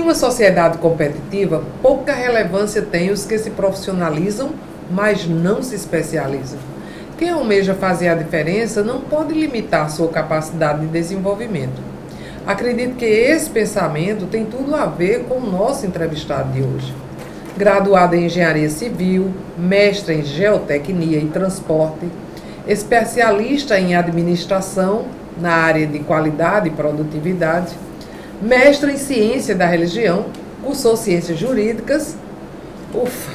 uma sociedade competitiva, pouca relevância tem os que se profissionalizam, mas não se especializam. Quem almeja fazer a diferença não pode limitar sua capacidade de desenvolvimento. Acredito que esse pensamento tem tudo a ver com o nosso entrevistado de hoje. Graduado em Engenharia Civil, mestre em Geotecnia e Transporte, especialista em Administração na área de Qualidade e Produtividade, mestre em Ciência da Religião, cursou Ciências Jurídicas. Ufa,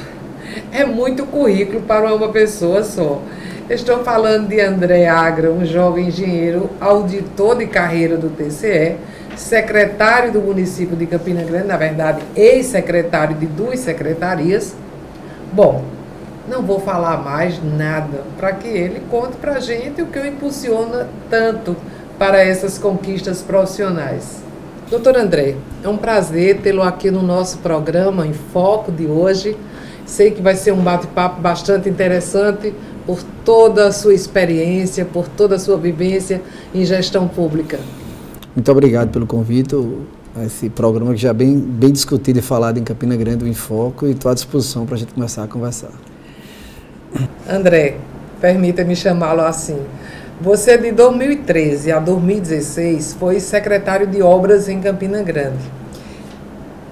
é muito currículo para uma pessoa só. Estou falando de André Agra, um jovem engenheiro, auditor de carreira do TCE, secretário do município de Campina Grande, na verdade, ex-secretário de 2 secretarias. Bom, não vou falar mais nada para que ele conte para a gente o que o impulsiona tanto para essas conquistas profissionais. Doutor André, é um prazer tê-lo aqui no nosso programa Em Foco de hoje. Sei que vai ser um bate-papo bastante interessante por toda a sua experiência, por toda a sua vivência em gestão pública. Muito obrigado pelo convite. Esse programa que já é bem discutido e falado em Campina Grande, o Em Foco, e estou à disposição para a gente começar a conversar. André, permita-me chamá-lo assim. Você, de 2013 a 2016, foi secretário de Obras em Campina Grande.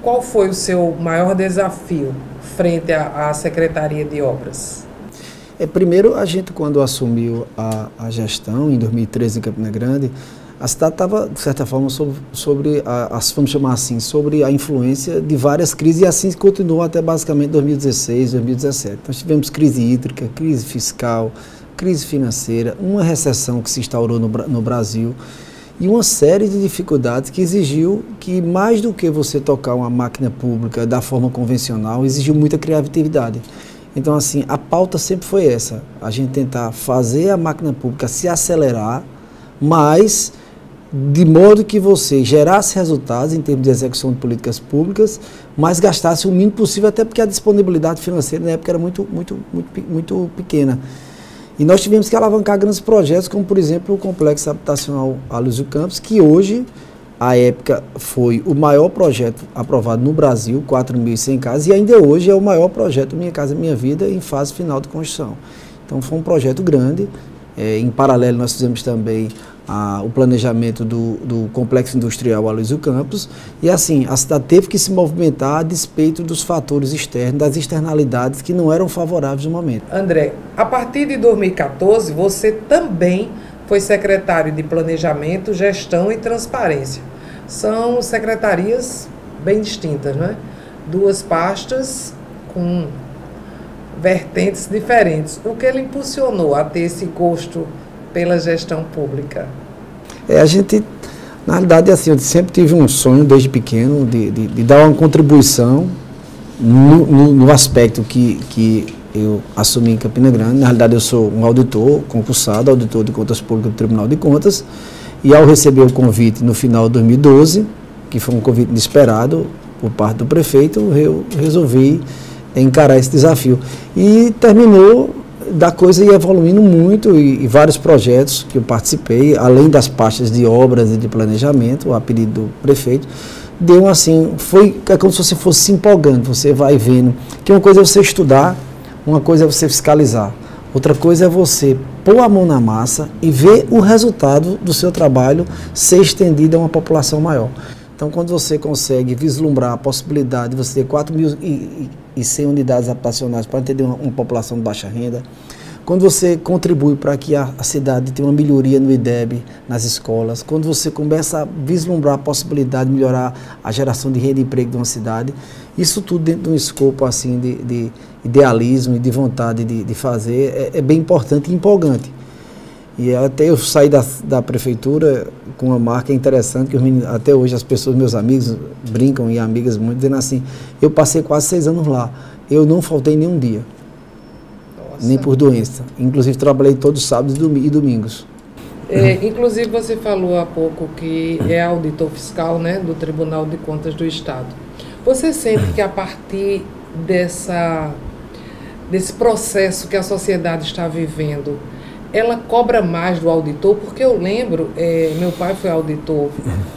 Qual foi o seu maior desafio frente à Secretaria de Obras? Primeiro, a gente, quando assumiu a gestão, em 2013, em Campina Grande, a cidade estava, de certa forma, vamos chamar assim, sobre a influência de várias crises, e assim continuou até basicamente 2016, 2017. Nós tivemos crise hídrica, crise fiscal, crise financeira, uma recessão que se instaurou no Brasil, e uma série de dificuldades que exigiu que, mais do que você tocar uma máquina pública da forma convencional, exigiu muita criatividade. Então, assim, a pauta sempre foi essa, a gente tentar fazer a máquina pública se acelerar, mas de modo que você gerasse resultados em termos de execução de políticas públicas, mas gastasse o mínimo possível, até porque a disponibilidade financeira na época era muito pequena. E nós tivemos que alavancar grandes projetos, como, por exemplo, o Complexo Habitacional Aloysio Campos, que hoje, à época, foi o maior projeto aprovado no Brasil, 4.100 casas, e ainda hoje é o maior projeto Minha Casa Minha Vida em fase final de construção. Então, foi um projeto grande. Em paralelo, nós fizemos também o planejamento do Complexo Industrial Aloysio Campos, e assim, a cidade teve que se movimentar a despeito dos fatores externos, das externalidades que não eram favoráveis no momento. André, a partir de 2014, você também foi secretário de Planejamento, Gestão e Transparência. São secretarias bem distintas, não é? 2 pastas com vertentes diferentes. O que ele impulsionou a ter esse gosto pela gestão pública? A gente, na realidade, assim, eu sempre tive um sonho desde pequeno de dar uma contribuição no aspecto que eu assumi em Campina Grande. Na realidade, eu sou um auditor concursado, auditor de contas públicas do Tribunal de Contas, e ao receber o convite no final de 2012, que foi um convite inesperado por parte do prefeito, eu resolvi encarar esse desafio. E terminou da coisa ir evoluindo muito, e vários projetos que eu participei, além das pastas de obras e de planejamento, a pedido do prefeito, deu assim, é como se você fosse se empolgando, você vai vendo que uma coisa é você estudar, uma coisa é você fiscalizar, outra coisa é você pôr a mão na massa e ver o resultado do seu trabalho ser estendido a uma população maior. Então, quando você consegue vislumbrar a possibilidade de você ter 4.100 unidades habitacionais para atender uma população de baixa renda, quando você contribui para que a cidade tenha uma melhoria no IDEB, nas escolas, quando você começa a vislumbrar a possibilidade de melhorar a geração de renda e emprego de uma cidade, isso tudo dentro de um escopo assim, de idealismo e de vontade de fazer, é bem importante e empolgante. E até eu saí da prefeitura com uma marca interessante, que até hoje as pessoas, meus amigos, brincam, e amigas muito, dizendo assim, eu passei quase 6 anos lá, eu não faltei nenhum dia. Nossa. Nem por doença. Inclusive trabalhei todos os sábados e domingos. Inclusive você falou há pouco que é auditor fiscal, né, do Tribunal de Contas do Estado. Você sente que a partir desse processo que a sociedade está vivendo, ela cobra mais do auditor? Porque eu lembro, meu pai foi auditor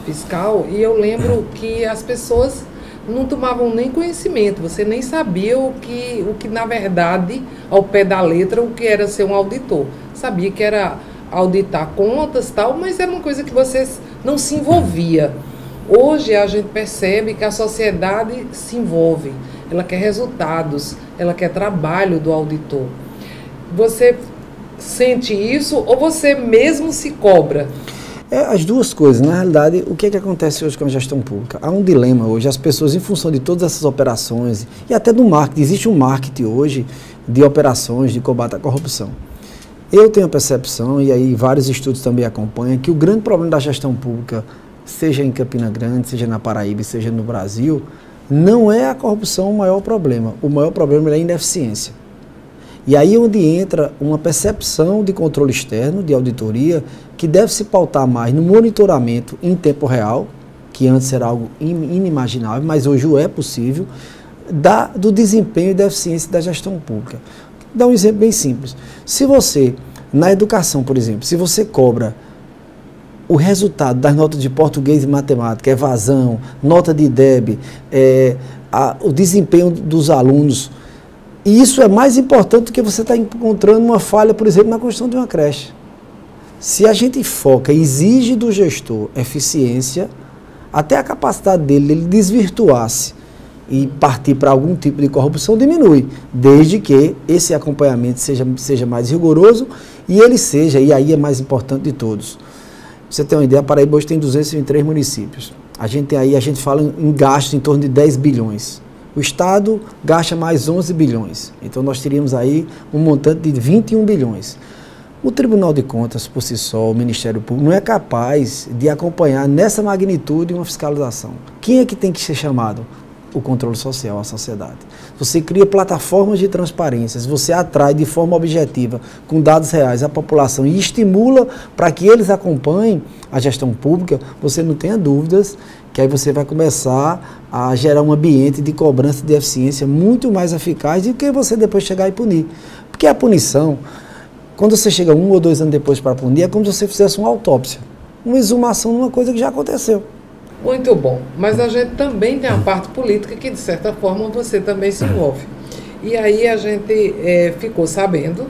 fiscal, e eu lembro que as pessoas não tomavam nem conhecimento, você nem sabia o que na verdade, ao pé da letra, o que era ser um auditor. Sabia que era auditar contas e tal, mas era uma coisa que você não se envolvia. Hoje a gente percebe que a sociedade se envolve, ela quer resultados, ela quer trabalho do auditor. Você sente isso ou você mesmo se cobra? As duas coisas. Na realidade, o que é que acontece hoje com a gestão pública? Há um dilema hoje, as pessoas, em função de todas essas operações, e até do marketing, existe um marketing hoje de operações de combate à corrupção. Eu tenho a percepção, e aí vários estudos também acompanham, que o grande problema da gestão pública, seja em Campina Grande, seja na Paraíba, seja no Brasil, não é a corrupção o maior problema. O maior problema é a ineficiência. E aí onde entra uma percepção de controle externo, de auditoria, que deve se pautar mais no monitoramento em tempo real, que antes era algo inimaginável, mas hoje é possível, do desempenho e da eficiência da gestão pública. Vou dar um exemplo bem simples. Se você, na educação, por exemplo, se você cobra o resultado das notas de português e matemática, evasão, nota de IDEB, o desempenho dos alunos, e isso é mais importante do que você estar encontrando uma falha, por exemplo, na construção de uma creche. Se a gente foca e exige do gestor eficiência, até a capacidade dele desvirtuar-se e partir para algum tipo de corrupção diminui, desde que esse acompanhamento seja mais rigoroso e ele seja, e aí é mais importante de todos. Você tem uma ideia, a Paraíba hoje tem 223 municípios. A gente fala em gastos em torno de 10 bilhões. O Estado gasta mais 11 bilhões. Então, nós teríamos aí um montante de 21 bilhões. O Tribunal de Contas, por si só, o Ministério Público, não é capaz de acompanhar nessa magnitude uma fiscalização. Quem é que tem que ser chamado? O controle social, a sociedade. Você cria plataformas de transparência, você atrai de forma objetiva, com dados reais, a população e estimula para que eles acompanhem a gestão pública, você não tenha dúvidas que aí você vai começar a gerar um ambiente de cobrança de eficiência muito mais eficaz do que você depois chegar e punir. Porque a punição, quando você chega 1 ou 2 anos depois para punir, é como se você fizesse uma autópsia, uma exumação de uma coisa que já aconteceu. Muito bom, mas a gente também tem a parte política que, de certa forma, você também se envolve. E aí a gente ficou sabendo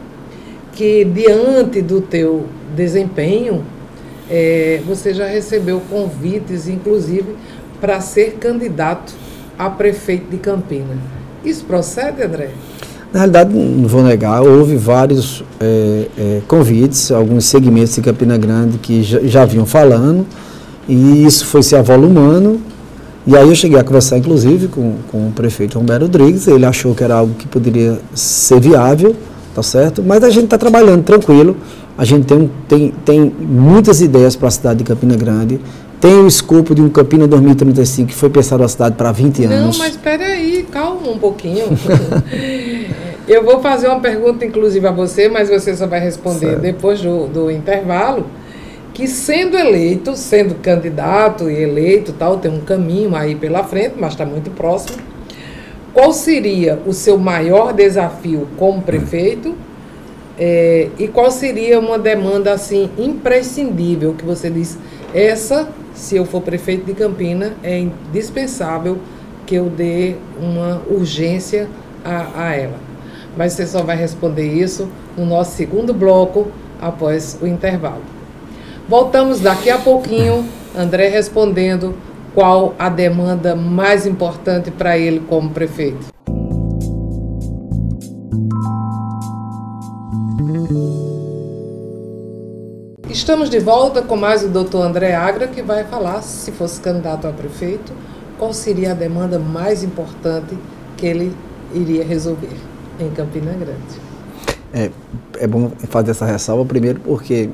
que, diante do teu desempenho, você já recebeu convites, inclusive, para ser candidato a prefeito de Campina. Isso procede, André? Na realidade, não vou negar, houve vários convites, alguns segmentos de Campina Grande que já vinham falando, e isso foi se avolumando, e aí eu cheguei a conversar, inclusive, com o prefeito Romero Rodrigues, ele achou que era algo que poderia ser viável, tá certo? Mas a gente está trabalhando tranquilo, a gente tem muitas ideias para a cidade de Campina Grande, tem o escopo de um Campina 2035 que foi pensado a cidade para 20 anos. Não, mas espera aí, calma um pouquinho. Eu vou fazer uma pergunta, inclusive, a você, mas você só vai responder depois do intervalo, que sendo eleito, sendo candidato e eleito, tal, tem um caminho aí pela frente, mas está muito próximo. Qual seria o seu maior desafio como prefeito? E qual seria uma demanda assim imprescindível que você diz, essa, se eu for prefeito de Campina, é indispensável que eu dê uma urgência a ela? Mas você só vai responder isso no nosso segundo bloco, após o intervalo. Voltamos daqui a pouquinho, André respondendo qual a demanda mais importante para ele como prefeito. Estamos de volta com mais o doutor André Agra, que vai falar, se fosse candidato a prefeito, qual seria a demanda mais importante que ele iria resolver em Campina Grande. É bom fazer essa ressalva, primeiro porque,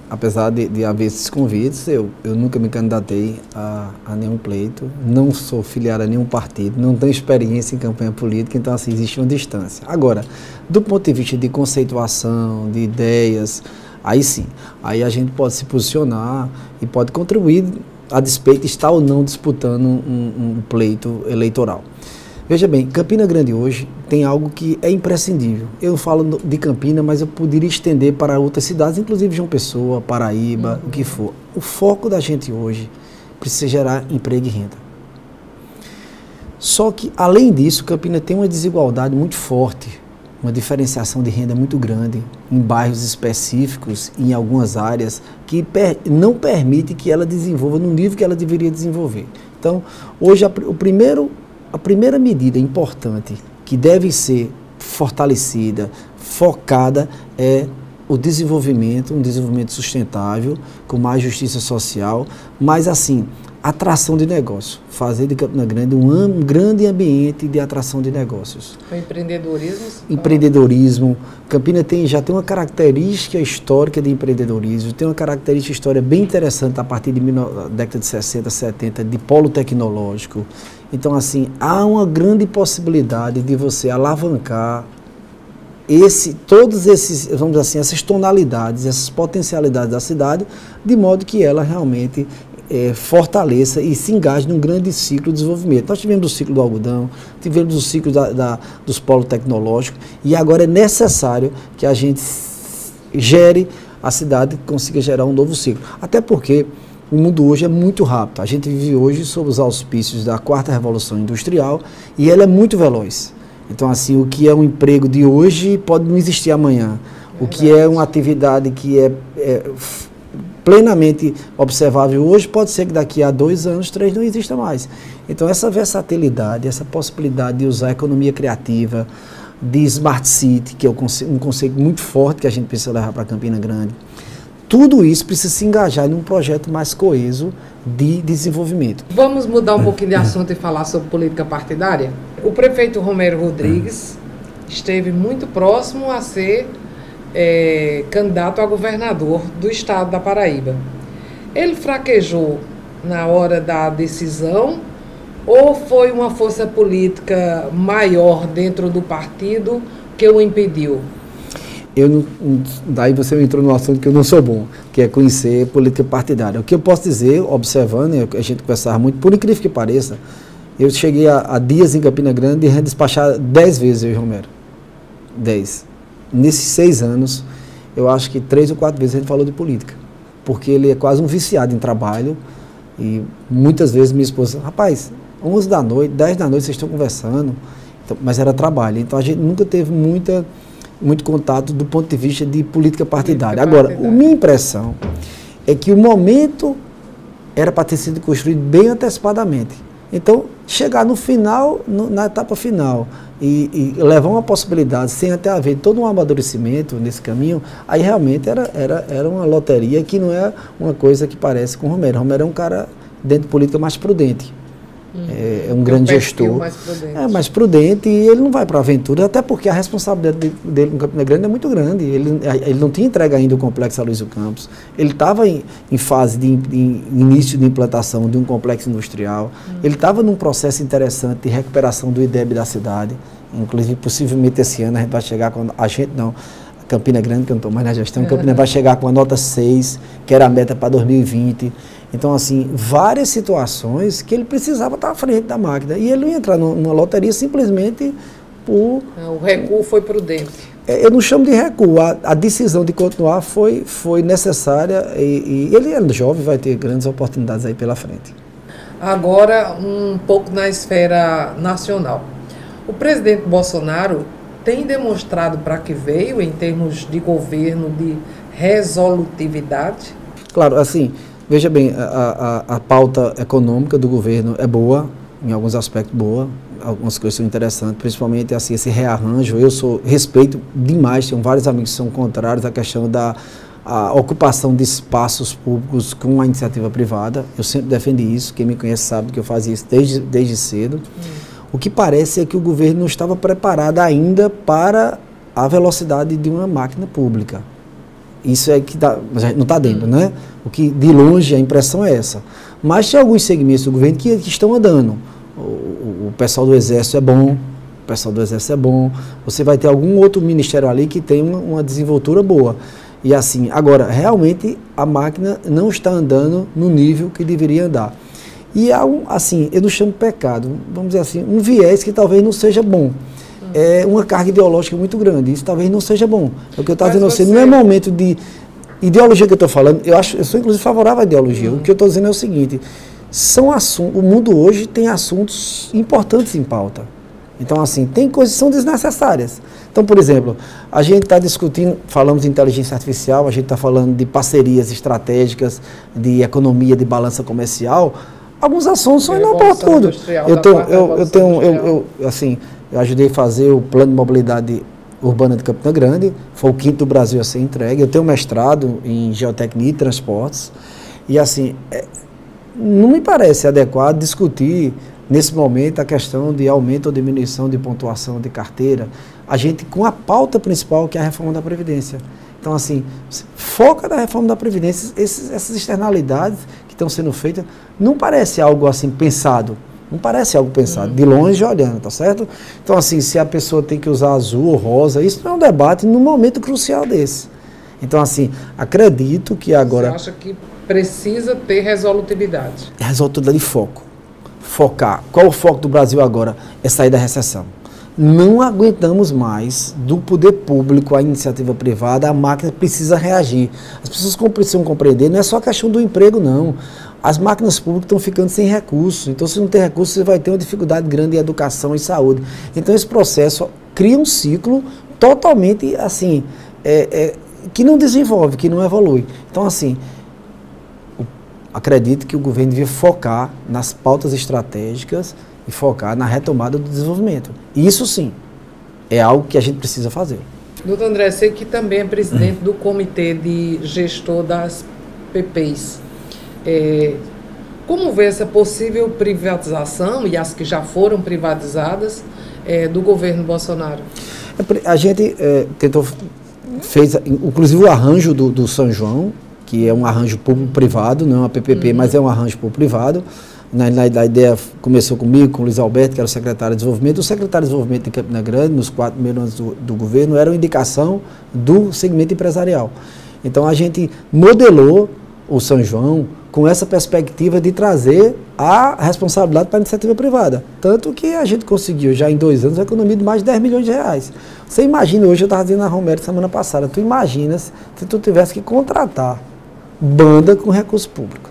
apesar de haver esses convites, eu nunca me candidatei a nenhum pleito, não sou filiado a nenhum partido, não tenho experiência em campanha política, então assim, existe uma distância. Agora, do ponto de vista de conceituação, de ideias, aí sim, aí a gente pode se posicionar e pode contribuir a despeito de estar ou não disputando um pleito eleitoral. Veja bem, Campina Grande hoje tem algo que é imprescindível. Eu falo de Campina, mas eu poderia estender para outras cidades, inclusive João Pessoa, Paraíba, o que for. O foco da gente hoje precisa gerar emprego e renda. Só que, além disso, Campina tem uma desigualdade muito forte, uma diferenciação de renda muito grande em bairros específicos, em algumas áreas, que não permite que ela desenvolva no nível que ela deveria desenvolver. Então, hoje, a primeira medida importante que deve ser fortalecida, focada, é o desenvolvimento, um desenvolvimento sustentável, com mais justiça social, mas assim, atração de negócio, fazer de Campina Grande um grande ambiente de atração de negócios. O empreendedorismo? Empreendedorismo. Campina já tem uma característica histórica de empreendedorismo, tem uma característica histórica bem interessante a partir da década de 60, 70, de polo tecnológico. Então, assim, há uma grande possibilidade de você alavancar todos esses, vamos dizer assim, essas tonalidades, essas potencialidades da cidade, de modo que ela realmente fortaleça e se engaje num grande ciclo de desenvolvimento. Nós tivemos o ciclo do algodão, tivemos o ciclo dos polos tecnológicos, e agora é necessário que a gente gere a cidade, que consiga gerar um novo ciclo. Até porque o mundo hoje é muito rápido. A gente vive hoje sob os auspícios da 4ª Revolução Industrial e ela é muito veloz. Então, assim, o que é um emprego de hoje pode não existir amanhã. O que é uma atividade que é plenamente observável hoje, pode ser que daqui a 2 anos, 3, não exista mais. Então, essa versatilidade, essa possibilidade de usar a economia criativa, de Smart City, que é um conceito muito forte que a gente precisa levar para Campina Grande, tudo isso precisa se engajar num projeto mais coeso de desenvolvimento. Vamos mudar um pouquinho de assunto e falar sobre política partidária? O prefeito Romero Rodrigues esteve muito próximo a ser candidato a governador do estado da Paraíba. Ele fraquejou na hora da decisão ou foi uma força política maior dentro do partido que o impediu? Daí você entrou no assunto que eu não sou bom, que é conhecer política partidária. O que eu posso dizer, observando, a gente conversava muito, por incrível que pareça, eu cheguei há dias em Campina Grande e despachar 10 vezes eu e Romero. 10. Nesses 6 anos, eu acho que 3 ou 4 vezes a gente falou de política, porque ele é quase um viciado em trabalho e muitas vezes minha esposa, rapaz, 11 da noite, 10 da noite vocês estão conversando, então, mas era trabalho, então a gente nunca teve muito contato do ponto de vista de política partidária. Agora, a minha impressão é que o momento era para ter sido construído bem antecipadamente. Então, chegar no final, na etapa final, e levar uma possibilidade sem até haver todo um amadurecimento nesse caminho, aí realmente era uma loteria que não é uma coisa que parece com o Romero. O Romero é um cara dentro de política mais prudente. É um grande gestor, mais prudente, e ele não vai para a aventura, até porque a responsabilidade dele com Campina Grande é muito grande. Ele não tinha entregue ainda o complexo Aloysio Campos, ele estava em fase de início de implantação de um complexo industrial, ele estava num processo interessante de recuperação do IDEB da cidade, inclusive possivelmente esse ano a gente vai chegar com Campina Grande, que eu não estou mais na gestão, Campina vai chegar com a nota 6, que era a meta para 2020. Então, assim, várias situações que ele precisava estar à frente da máquina. E ele não ia entrar numa loteria simplesmente por... O recuo foi prudente. Eu não chamo de recuo. A decisão de continuar foi necessária e ele é jovem, vai ter grandes oportunidades aí pela frente. Agora, um pouco na esfera nacional. O presidente Bolsonaro tem demonstrado para que veio em termos de governo, de resolutividade? Claro, assim... Veja bem, a pauta econômica do governo é boa, em alguns aspectos boa, algumas coisas são interessantes, principalmente assim, esse rearranjo. Respeito demais, tenho vários amigos que são contrários à questão da ocupação de espaços públicos com a iniciativa privada. Eu sempre defendi isso, quem me conhece sabe que eu fazia isso desde cedo. O que parece é que o governo não estava preparado ainda para a velocidade de uma máquina pública. Isso é que não está dentro, né? O que, de longe, a impressão é essa. Mas tem alguns segmentos do governo que estão andando. O pessoal do Exército é bom, você vai ter algum outro ministério ali que tem uma desenvoltura boa. E assim, agora, realmente, a máquina não está andando no nível que deveria andar. E há assim, eu não chamo de pecado, vamos dizer assim, um viés que talvez não seja bom. É uma carga ideológica muito grande, isso talvez não seja bom. É o que eu estava dizendo, assim, não é momento de ideologia que eu estou falando, eu sou inclusive favorável à ideologia. O que eu estou dizendo é o seguinte, são assuntos, o mundo hoje tem assuntos importantes em pauta. Então, assim, tem coisas que são desnecessárias. Então, por exemplo, a gente está discutindo, falamos de inteligência artificial, a gente está falando de parcerias estratégicas, de economia, de balança comercial. Alguns assuntos são inoportunos. Eu ajudei a fazer o plano de mobilidade urbana de Campina Grande, foi o 5º do Brasil a ser entregue. Eu tenho mestrado em geotecnia e transportes. E, assim, não me parece adequado discutir nesse momento a questão de aumento ou diminuição de pontuação de carteira, a gente com a pauta principal que é a reforma da Previdência. Então, assim, foca na reforma da Previdência, essas externalidades que estão sendo feitas, não parece algo assim pensado, não parece algo pensado, de longe olhando, tá certo? Então, assim, se a pessoa tem que usar azul ou rosa, isso não é um debate num momento crucial desse. Então, assim, acredito que agora... Você acha que precisa ter resolutividade? Resolutividade de foco. Focar. Qual é o foco do Brasil agora? É sair da recessão. Não aguentamos mais do poder público, a iniciativa privada, a máquina precisa reagir. As pessoas precisam compreender, não é só a questão do emprego, não. As máquinas públicas estão ficando sem recursos. Então, se não tem recursos, você vai ter uma dificuldade grande em educação e saúde. Então, esse processo cria um ciclo totalmente, assim, que não desenvolve, que não evolui. Então, assim, acredito que o governo devia focar nas pautas estratégicas e focar na retomada do desenvolvimento. Isso sim, é algo que a gente precisa fazer. Doutor André, sei que também é presidente do comitê de gestor das PPs. Como vê essa possível privatização e as que já foram privatizadas do governo Bolsonaro? A gente fez, inclusive, o arranjo do São João, que é um arranjo público-privado, não é uma PPP, mas é um arranjo público-privado. A ideia começou comigo, com o Luiz Alberto, que era o secretário de Desenvolvimento. O secretário de Desenvolvimento de Campina Grande, nos 4 primeiros anos do governo, era uma indicação do segmento empresarial. Então, a gente modelou o São João com essa perspectiva de trazer a responsabilidade para a iniciativa privada. Tanto que a gente conseguiu, já em 2 anos, a economia de mais de 10 milhões de reais. Você imagina, hoje eu estava dizendo na Romero semana passada, tu imaginas se tu tivesse que contratar banda com recurso público.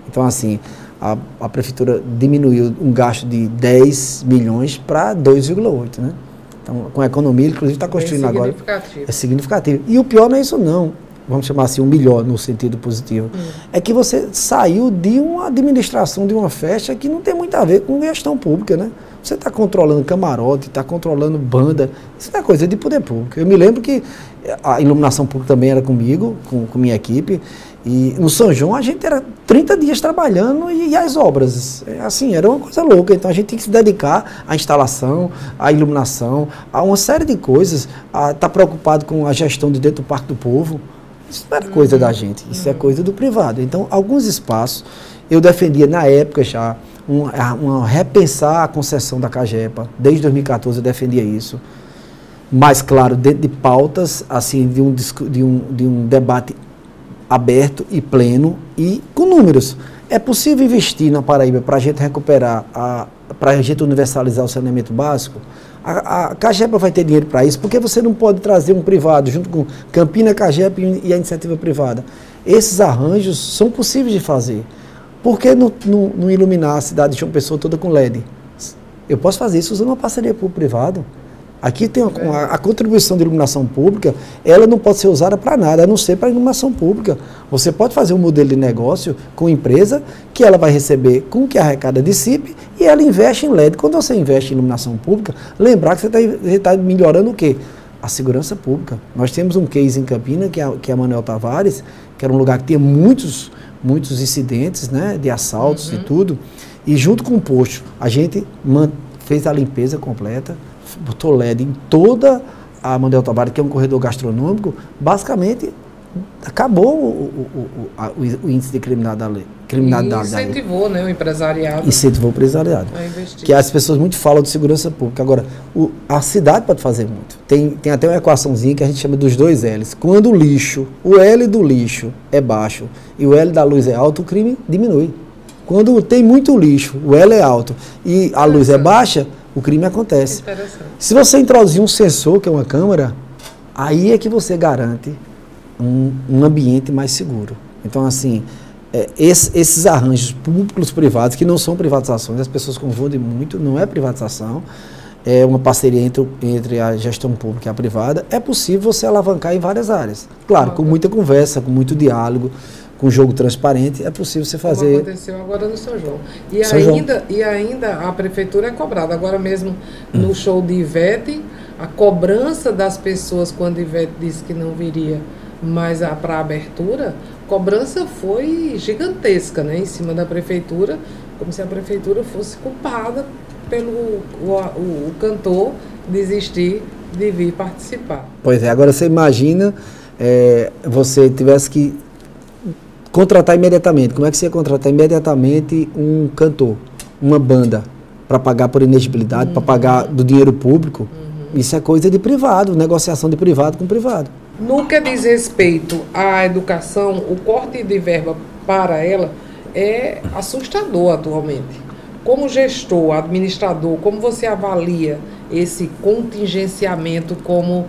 Então, assim, a prefeitura diminuiu um gasto de 10 milhões para 2,8, né? Então, com a economia, inclusive, está construindo agora. É significativo. E o pior não é isso, não. Vamos chamar assim, o melhor no sentido positivo. É que você saiu de uma administração de uma festa que não tem muito a ver com gestão pública, né? Você está controlando camarote, está controlando banda, isso não é coisa de poder público. Eu me lembro que a iluminação pública também era comigo, com minha equipe, e no São João a gente era 30 dias trabalhando e as obras, assim, era uma coisa louca. Então a gente tem que se dedicar à instalação, à iluminação, a uma série de coisas, a estar preocupado com a gestão de dentro do Parque do Povo. Isso não era coisa da gente, isso é coisa do privado. Então, alguns espaços, eu defendia na época já, repensar a concessão da CAGEPA. Desde 2014 eu defendia isso. Mas, claro, dentro de pautas, assim, de um debate aberto e pleno e com números. É possível investir na Paraíba para a gente recuperar, para a gente universalizar o saneamento básico? A CAGEPA vai ter dinheiro para isso, porque você não pode trazer um privado junto com Campina, CAGEPA e a iniciativa privada. Esses arranjos são possíveis de fazer. Por que não iluminar a cidade de João Pessoa toda com LED? Eu posso fazer isso usando uma parceria público-privado. Aqui tem a contribuição de iluminação pública, ela não pode ser usada para nada, a não ser para iluminação pública. Você pode fazer um modelo de negócio com empresa que ela vai receber com o que arrecada de CIP e ela investe em LED. Quando você investe em iluminação pública, lembrar que você está melhorando o quê? A segurança pública. Nós temos um case em Campina, que é a Manuel Tavares, que era um lugar que tinha muitos incidentes, né, de assaltos e tudo, e junto com o posto, a gente fez a limpeza completa, botou LED em toda a Manuel Tavares, que é um corredor gastronômico, basicamente acabou o índice de criminalidade. E incentivou, né, o empresariado. Incentivou o empresariado. Que as pessoas muito falam de segurança pública. Agora, a cidade pode fazer muito. Tem até uma equaçãozinha que a gente chama dos 2 L's. Quando o L do lixo é baixo e o L da luz é alto, o crime diminui. Quando tem muito lixo, o L é alto e a luz é baixa, o crime acontece. Se você introduzir um sensor, que é uma câmera, aí é que você garante um ambiente mais seguro. Então, assim, esses arranjos públicos-privados, que não são privatizações, as pessoas confundem muito, não é privatização, é uma parceria entre a gestão pública e a privada, é possível você alavancar em várias áreas. Claro, com muita conversa, com muito diálogo, com jogo transparente, é possível você fazer... Como aconteceu agora no São João. E ainda a prefeitura é cobrada. Agora mesmo, no show de Ivete, a cobrança das pessoas, quando Ivete disse que não viria mais para a abertura, a cobrança foi gigantesca, né, em cima da prefeitura, como se a prefeitura fosse culpada pelo o cantor desistir de vir participar. Pois é, agora você imagina você tivesse que contratar imediatamente. Como é que você ia contratar imediatamente um cantor, uma banda, para pagar por inexigibilidade, para pagar do dinheiro público? Isso é coisa de privado, negociação de privado com privado. No que diz respeito à educação, o corte de verba para ela é assustador atualmente. Como gestor, administrador, como você avalia esse contingenciamento, como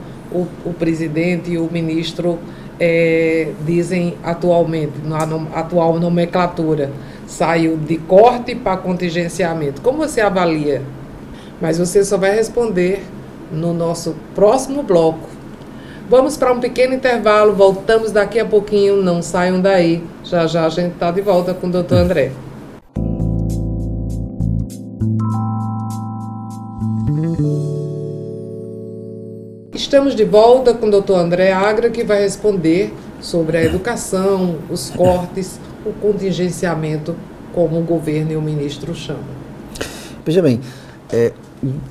o presidente e o ministro dizem atualmente, na atual nomenclatura, saiu de corte para contingenciamento? Como você avalia? Mas você só vai responder no nosso próximo bloco. Vamos para um pequeno intervalo, voltamos daqui a pouquinho, não saiam daí. Já já a gente está de volta com o Dr. André. Estamos de volta com o Dr. André Agra, que vai responder sobre a educação, os cortes, o contingenciamento, como o governo e o ministro chamam. Veja bem,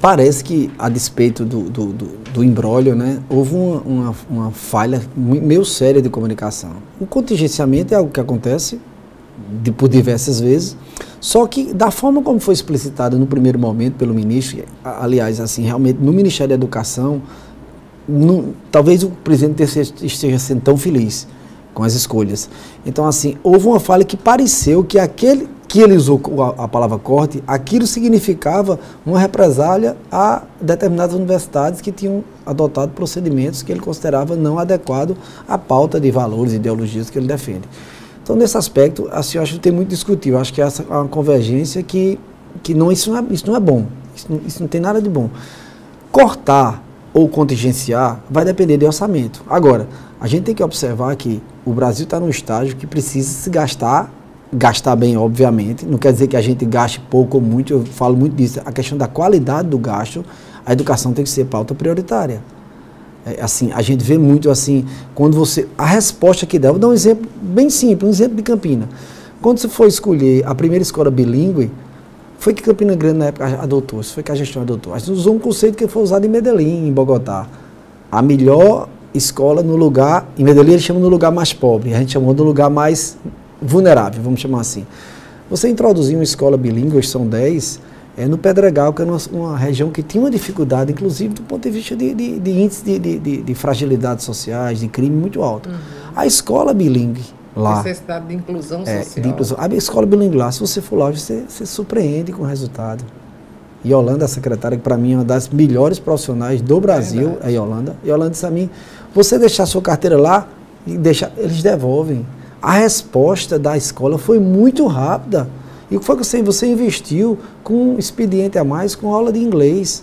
parece que, a despeito do imbróglio, né, houve uma falha meio séria de comunicação. O contingenciamento é algo que acontece por diversas vezes, só que da forma como foi explicitado no primeiro momento pelo ministro, aliás, assim, realmente no Ministério da Educação, talvez o presidente esteja sendo tão feliz com as escolhas. Então, assim, houve uma falha que pareceu que aquele que ele usou a palavra corte, aquilo significava uma represália a determinadas universidades que tinham adotado procedimentos que ele considerava não adequados à pauta de valores e ideologias que ele defende. Então, nesse aspecto, assim, eu acho que tem muito discutível. Acho que essa é uma convergência que isso não é bom. Isso não tem nada de bom. Cortar ou contingenciar vai depender de orçamento. Agora, a gente tem que observar que o Brasil está num estágio que precisa se gastar bem, obviamente. Não quer dizer que a gente gaste pouco ou muito, eu falo muito disso. A questão da qualidade do gasto, a educação tem que ser pauta prioritária. Assim, a gente vê muito assim, quando a resposta que dá, vou dar um exemplo bem simples, um exemplo de Campina. Quando você for escolher a primeira escola bilíngue, foi que Campina Grande na época adotou, isso foi que a gestão adotou. A gente usou um conceito que foi usado em Medellín, em Bogotá. A melhor escola no lugar, em Medellín eles chamam no lugar mais pobre, a gente chamou no lugar mais vulnerável, vamos chamar assim. Você introduziu uma escola bilíngue, hoje são 10, no Pedregal, que é uma região que tinha uma dificuldade, inclusive do ponto de vista de índice de fragilidades sociais, de crime muito alto. A escola bilíngue lá... Necessidade de inclusão social. De inclusão. A escola bilíngue lá, se você for lá, você surpreende com o resultado. Yolanda, a secretária, que para mim é uma das melhores profissionais do Brasil, é Yolanda. Yolanda disse a mim, você deixar sua carteira lá, eles devolvem. A resposta da escola foi muito rápida. E o que foi que você investiu com um expediente a mais, com aula de inglês?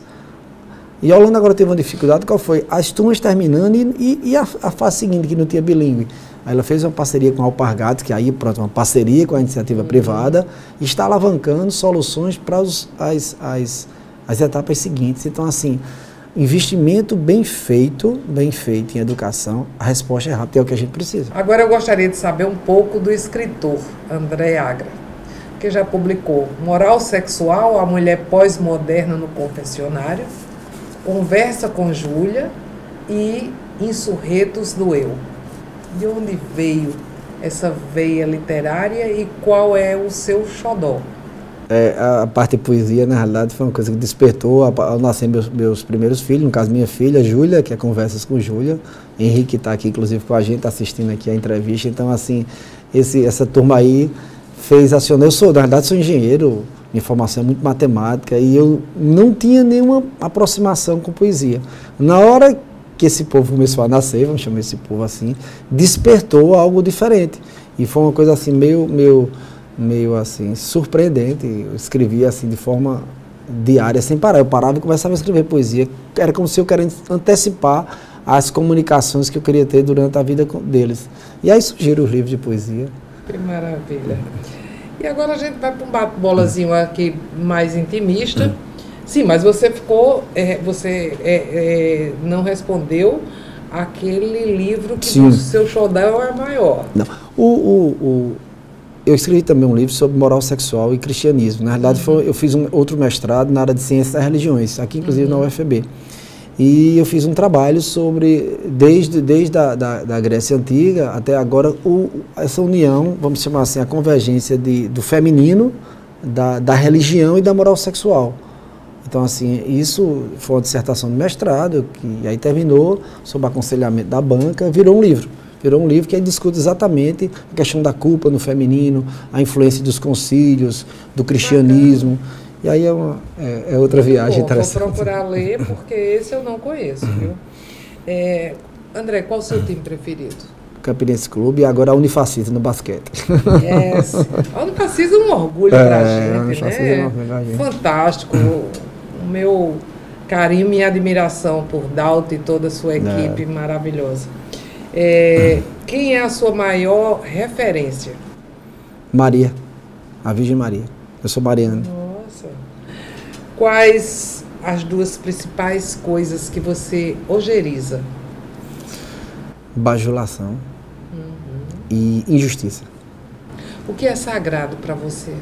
E a Holanda agora teve uma dificuldade, qual foi? As turmas terminando e a fase seguinte, que não tinha bilíngue. Aí ela fez uma parceria com a Alpargatas, que aí, pronto, uma parceria com a iniciativa privada, e está alavancando soluções para as etapas seguintes. Então, assim, investimento bem feito em educação, a resposta é rápida, é o que a gente precisa. Agora eu gostaria de saber um pouco do escritor André Agra, que já publicou Moral Sexual, a Mulher Pós-Moderna no Confessionário, Conversa com Júlia e Insurretos do Eu. De onde veio essa veia literária e qual é o seu xodó? A parte de poesia, na realidade, foi uma coisa que despertou ao nascer meus primeiros filhos, no caso minha filha, Júlia, que é Conversas com Júlia. Henrique está aqui, inclusive, com a gente, assistindo aqui a entrevista. Então, assim, essa turma aí acionou. Na verdade, sou engenheiro, minha formação é muito matemática, e eu não tinha nenhuma aproximação com poesia. Na hora que esse povo começou a nascer, vamos chamar esse povo assim, despertou algo diferente. E foi uma coisa assim, meio assim, surpreendente. Eu escrevia assim de forma diária, sem parar. Eu parava e começava a escrever poesia. Era como se eu querendo antecipar as comunicações que eu queria ter durante a vida deles. E aí surgiram os livros de poesia. Que maravilha. E agora a gente vai para um bate-bolazinho aqui mais intimista. Sim, mas você ficou, não respondeu aquele livro que o seu xodó é maior. Não. Eu escrevi também um livro sobre moral sexual e cristianismo. Na realidade, eu fiz outro mestrado na área de ciências das religiões, aqui inclusive na UFB. E eu fiz um trabalho sobre, desde a Grécia Antiga até agora, essa união, vamos chamar assim, a convergência do feminino, da religião e da moral sexual. Então, assim, isso foi uma dissertação de mestrado, que aí terminou, sob aconselhamento da banca, virou um livro. Virou um livro que aí discute exatamente a questão da culpa no feminino, a influência dos concílios, do cristianismo. E aí é outra viagem interessante. Vou procurar ler, porque esse eu não conheço, viu? André, qual o seu time preferido? Campinense Clube e agora a Unifacisa no basquete. Yes. A Unifacisa é um orgulho pra gente, né? Fantástico. O meu carinho e minha admiração por Dalton e toda a sua equipe maravilhosa. Quem é a sua maior referência? Maria, a Virgem Maria. Eu sou mariano. Nossa. Quais as duas principais coisas que você ojeriza? Bajulação e injustiça. O que é sagrado para você?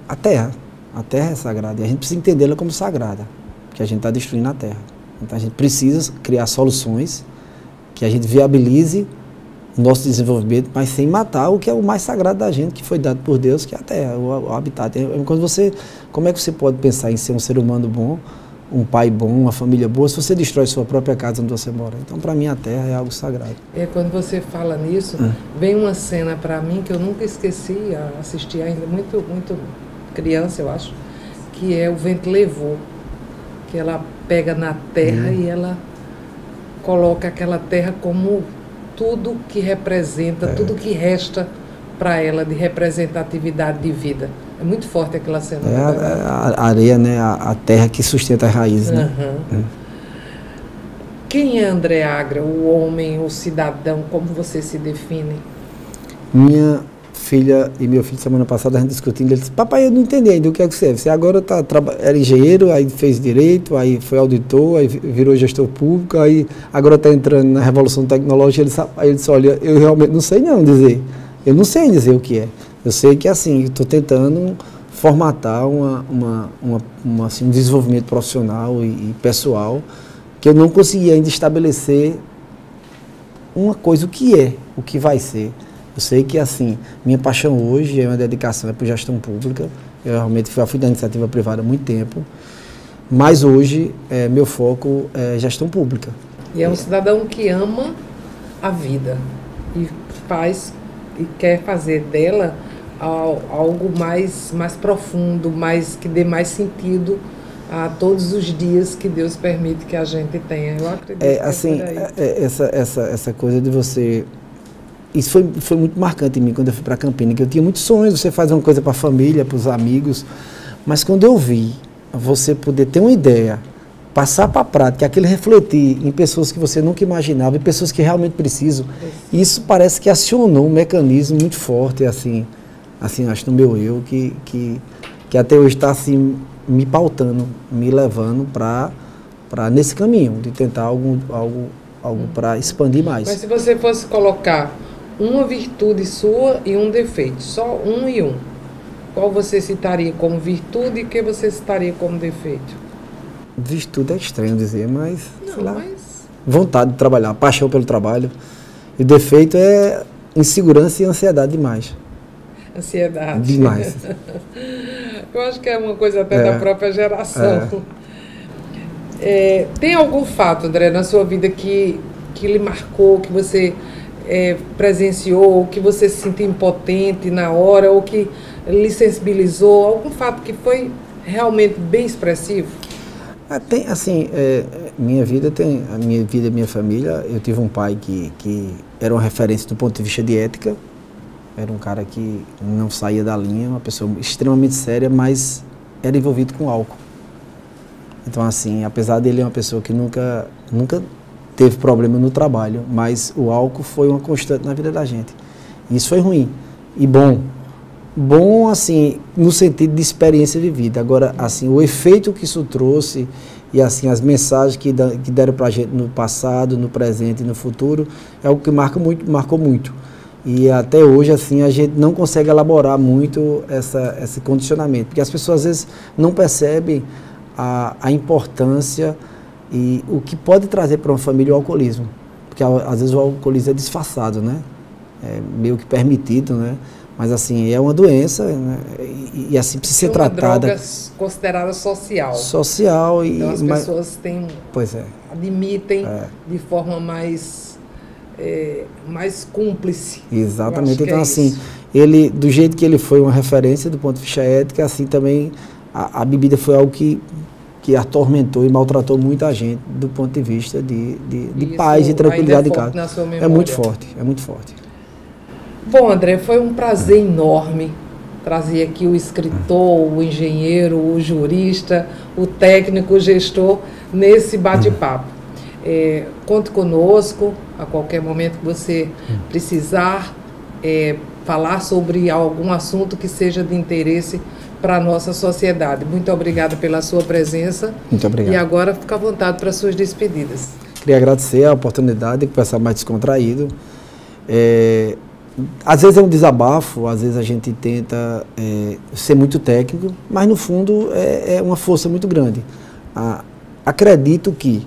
A terra. A terra é sagrada e a gente precisa entendê-la como sagrada, porque a gente está destruindo a terra. Então a gente precisa criar soluções que a gente viabilize o nosso desenvolvimento, mas sem matar o que é o mais sagrado da gente, que foi dado por Deus, que é a terra, o habitat. Como é que você pode pensar em ser um ser humano bom, um pai bom, uma família boa, se você destrói sua própria casa onde você mora? Então, para mim, a terra é algo sagrado. Quando você fala nisso, vem uma cena para mim que eu nunca esqueci, assisti ainda muito criança, eu acho, que é O Vento Levou, que ela pega na terra e ela coloca aquela terra como tudo que representa, tudo que resta para ela de representatividade de vida. É muito forte aquela cena. A areia, né? A terra que sustenta as raízes. Né? Quem é André Agra, o homem, o cidadão, como você se define? Minha filha e meu filho, semana passada, a gente discutindo, ele disse: papai, eu não entendi ainda o que é que você é. Você agora era engenheiro, aí fez direito, aí foi auditor, aí virou gestor público, aí agora está entrando na revolução tecnológica. Aí ele disse: olha, eu realmente não sei não dizer. Eu não sei dizer o que é. Eu sei que, assim, estou tentando formatar assim, um desenvolvimento profissional e pessoal que eu não consegui ainda estabelecer uma coisa, o que vai ser. Eu sei que, assim, minha paixão hoje é uma dedicação para a gestão pública. Eu realmente fui da iniciativa privada há muito tempo, mas hoje meu foco é gestão pública. E é um cidadão que ama a vida e quer fazer dela algo mais profundo, que dê mais sentido a todos os dias que Deus permite que a gente tenha. Eu acredito assim, essa coisa de você... Isso foi muito marcante em mim quando eu fui para Campinas, que eu tinha muitos sonhos, você faz uma coisa para a família, para os amigos, mas quando eu vi você poder ter uma ideia, passar para a prática, aquele refletir em pessoas que você nunca imaginava, em pessoas que realmente precisam, isso parece que acionou um mecanismo muito forte, assim acho no meu eu, que até hoje está assim, me pautando, me levando para nesse caminho, de tentar algo para expandir mais. Mas se você fosse colocar uma virtude sua e um defeito, só um e um, qual você citaria como virtude e o que você citaria como defeito? Virtude é estranho dizer, mas, sei lá, vontade de trabalhar, paixão pelo trabalho. E defeito é insegurança e ansiedade demais. Ansiedade. Demais. Eu acho que é uma coisa até da própria geração. Tem algum fato, André, na sua vida que lhe marcou, que você presenciou, que você se sentiu impotente na hora, ou que lhe sensibilizou? Algum fato que foi realmente bem expressivo? Tem, assim, minha vida e minha família, eu tive um pai que era uma referência do ponto de vista de ética, era um cara que não saía da linha, uma pessoa extremamente séria, mas era envolvido com álcool. Então, assim, apesar dele ser uma pessoa que nunca teve problema no trabalho, mas o álcool foi uma constante na vida da gente. E isso foi ruim e bom. Bom, assim, no sentido de experiência vivida. Agora, assim, o efeito que isso trouxe e, assim, as mensagens que deram pra gente no passado, no presente e no futuro, é algo que marcou muito. E até hoje, assim, a gente não consegue elaborar muito esse condicionamento, porque as pessoas, às vezes, não percebem a importância e o que pode trazer para uma família o alcoolismo. Porque, às vezes, o alcoolismo é disfarçado, né? É meio que permitido, né? Mas, assim, é uma doença, né? E assim, precisa ser tratada. É uma droga considerada social. Social. Então, as pessoas admitem de forma mais cúmplice. Exatamente. Então, assim, ele, do jeito que ele foi uma referência do ponto de vista ético, assim, também a bebida foi algo que atormentou e maltratou muita gente do ponto de vista de paz e tranquilidade de casa. É muito forte, é muito forte. Bom, André, foi um prazer enorme trazer aqui o escritor, o engenheiro, o jurista, o técnico, o gestor nesse bate-papo. Conte conosco a qualquer momento que você precisar falar sobre algum assunto que seja de interesse para a nossa sociedade. Muito obrigada pela sua presença. Muito obrigado. E agora fica à vontade para as suas despedidas. Queria agradecer a oportunidade de conversar mais descontraído. Às vezes é um desabafo, às vezes a gente tenta ser muito técnico, mas no fundo é uma força muito grande. Acredito que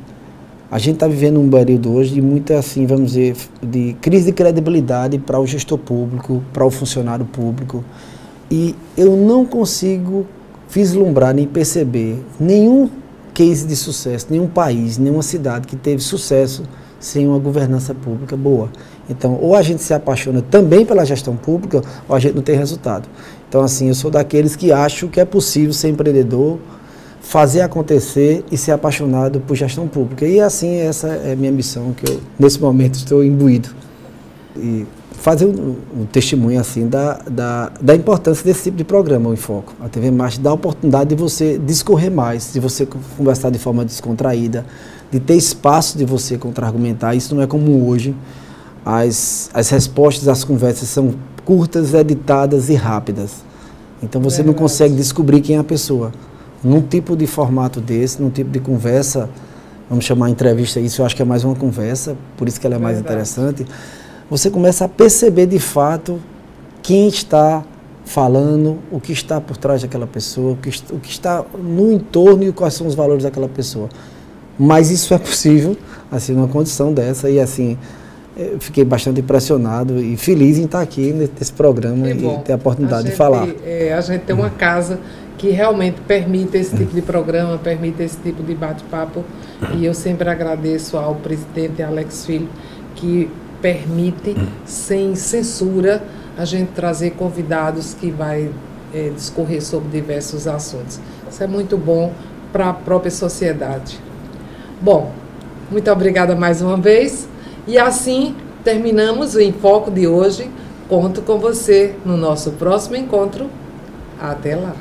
a gente está vivendo um período hoje de muita, assim, vamos dizer, de crise de credibilidade para o gestor público, para o funcionário público. E eu não consigo vislumbrar nem perceber nenhum case de sucesso, nenhum país, nenhuma cidade que teve sucesso sem uma governança pública boa. Então, ou a gente se apaixona também pela gestão pública, ou a gente não tem resultado. Então, assim, eu sou daqueles que acham que é possível ser empreendedor, fazer acontecer e ser apaixonado por gestão pública. E, assim, essa é a minha missão, que eu, nesse momento, estou imbuído. E fazer um testemunho, assim, da importância desse tipo de programa, o Enfoco. A TV Marcha dá a oportunidade de você discorrer mais, de você conversar de forma descontraída, de ter espaço de você contra-argumentar. Isso não é como hoje. As respostas às conversas são curtas, editadas e rápidas. Então você não consegue descobrir quem é a pessoa. Num tipo de formato desse, num tipo de conversa, vamos chamar entrevista, isso eu acho que é mais uma conversa, por isso que ela é mais interessante, você começa a perceber de fato quem está falando, o que está por trás daquela pessoa, o que está no entorno e quais são os valores daquela pessoa. Mas isso é possível, assim, numa condição dessa, e assim, eu fiquei bastante impressionado e feliz em estar aqui nesse programa e ter a oportunidade de falar. A gente tem uma casa que realmente permite esse tipo de programa, permite esse tipo de bate-papo, e eu sempre agradeço ao presidente Alex Filho, que permite, sem censura, a gente trazer convidados que vai discorrer sobre diversos assuntos. Isso é muito bom para a própria sociedade. Bom, muito obrigada mais uma vez. E assim terminamos o Enfoco de hoje. Conto com você no nosso próximo encontro. Até lá.